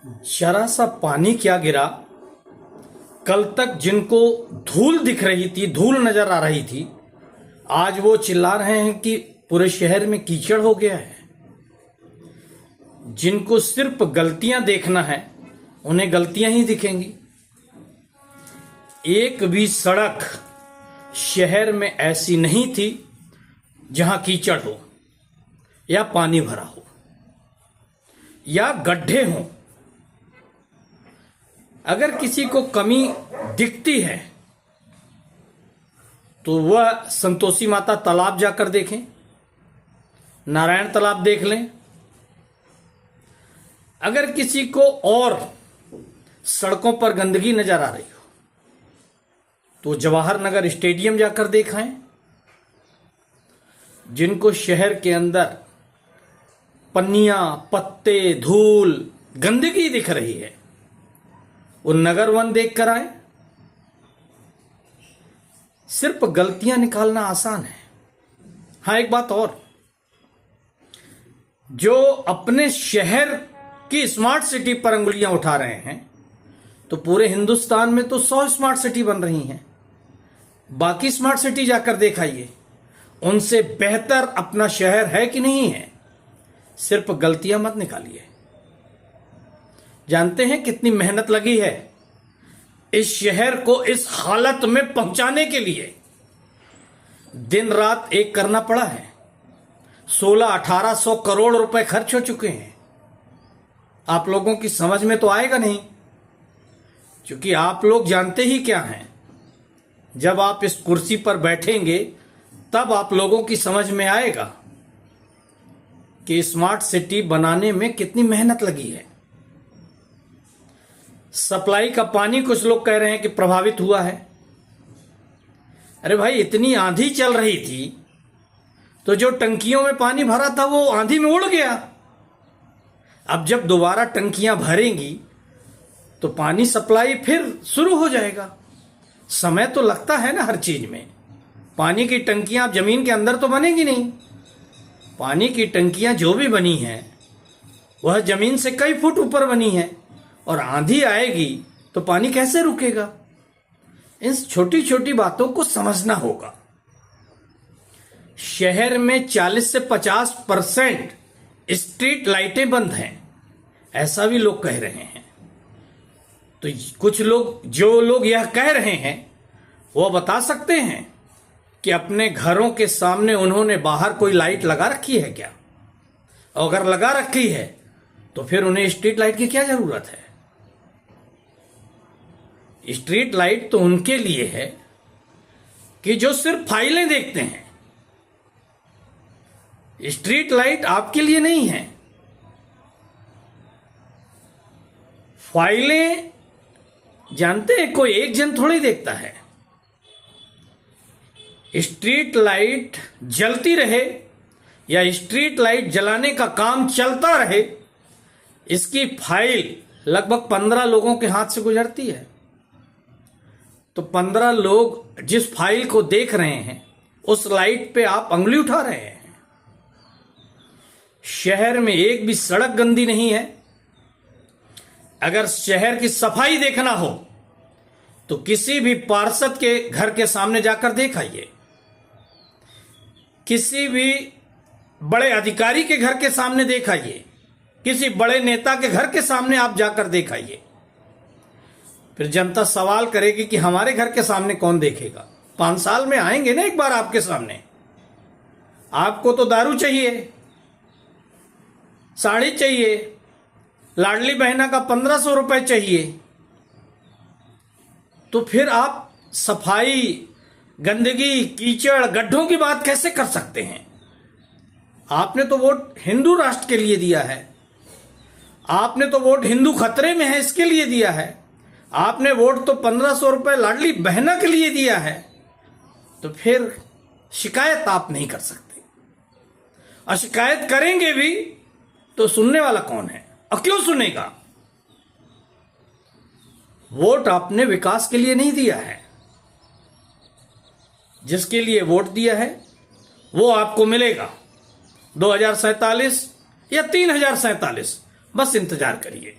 जरा सा पानी क्या गिरा। कल तक जिनको धूल दिख रही थी, धूल नजर आ रही थी, आज वो चिल्ला रहे हैं कि पूरे शहर में कीचड़ हो गया है। जिनको सिर्फ गलतियां देखना है उन्हें गलतियां ही दिखेंगी। एक भी सड़क शहर में ऐसी नहीं थी जहां कीचड़ हो या पानी भरा हो या गड्ढे हों। अगर किसी को कमी दिखती है तो वह संतोषी माता तालाब जाकर देखें, नारायण तालाब देख लें। अगर किसी को और सड़कों पर गंदगी नजर आ रही हो तो जवाहर नगर स्टेडियम जाकर देखाएं। जिनको शहर के अंदर पन्नियां, पत्ते, धूल, गंदगी दिख रही है वो नगर वन देख कर आए। सिर्फ गलतियां निकालना आसान है। हाँ, एक बात और, जो अपने शहर की स्मार्ट सिटी पर अंगुलियां उठा रहे हैं तो पूरे हिंदुस्तान में तो 100 स्मार्ट सिटी बन रही हैं। बाकी स्मार्ट सिटी जाकर दिखाइए, उनसे बेहतर अपना शहर है कि नहीं है। सिर्फ गलतियां मत निकालिए। जानते हैं कितनी मेहनत लगी है इस शहर को इस हालत में पहुंचाने के लिए। दिन रात एक करना पड़ा है। 1600-1800 करोड़ रुपए खर्च हो चुके हैं। आप लोगों की समझ में तो आएगा नहीं, क्योंकि आप लोग जानते ही क्या हैं। जब आप इस कुर्सी पर बैठेंगे तब आप लोगों की समझ में आएगा कि स्मार्ट सिटी बनाने में कितनी मेहनत लगी है। सप्लाई का पानी कुछ लोग कह रहे हैं कि प्रभावित हुआ है। अरे भाई, इतनी आंधी चल रही थी तो जो टंकियों में पानी भरा था वो आंधी में उड़ गया। अब जब दोबारा टंकियां भरेंगी तो पानी सप्लाई फिर शुरू हो जाएगा। समय तो लगता है ना हर चीज में। पानी की टंकियां अब जमीन के अंदर तो बनेगी नहीं। पानी की टंकियां जो भी बनी हैं वह जमीन से कई फुट ऊपर बनी है, और आंधी आएगी तो पानी कैसे रुकेगा। इन छोटी छोटी बातों को समझना होगा। शहर में 40 से 50% स्ट्रीट लाइटें बंद हैं, ऐसा भी लोग कह रहे हैं। तो कुछ लोग, जो लोग यह कह रहे हैं, वो बता सकते हैं कि अपने घरों के सामने उन्होंने बाहर कोई लाइट लगा रखी है क्या? अगर लगा रखी है तो फिर उन्हें स्ट्रीट लाइट की क्या जरूरत है? स्ट्रीट लाइट तो उनके लिए है कि जो सिर्फ फाइलें देखते हैं। स्ट्रीट लाइट आपके लिए नहीं है। फाइलें जानते हैं कोई एक जन थोड़ी देखता है। स्ट्रीट लाइट जलती रहे या स्ट्रीट लाइट जलाने का काम चलता रहे, इसकी फाइल लगभग 15 लोगों के हाथ से गुजरती है। तो 15 लोग जिस फाइल को देख रहे हैं उस लाइट पे आप अंगुली उठा रहे हैं। शहर में एक भी सड़क गंदी नहीं है। अगर शहर की सफाई देखना हो तो किसी भी पार्षद के घर के सामने जाकर देखाइए, किसी भी बड़े अधिकारी के घर के सामने देखाइए, किसी बड़े नेता के घर के सामने आप जाकर देखाइए। फिर जनता सवाल करेगी कि हमारे घर के सामने कौन देखेगा। 5 साल में आएंगे ना एक बार आपके सामने। आपको तो दारू चाहिए, साड़ी चाहिए, लाडली बहना का 1500 रुपए चाहिए, तो फिर आप सफाई, गंदगी, कीचड़, गड्ढों की बात कैसे कर सकते हैं? आपने तो वोट हिंदू राष्ट्र के लिए दिया है। आपने तो वोट हिंदू खतरे में है इसके लिए दिया है। आपने वोट तो 1500 रुपए लाडली बहना के लिए दिया है। तो फिर शिकायत आप नहीं कर सकते, और शिकायत करेंगे भी तो सुनने वाला कौन है और क्यों सुनेगा? वोट आपने विकास के लिए नहीं दिया है। जिसके लिए वोट दिया है वो आपको मिलेगा। 2047 या 3047, बस इंतजार करिए।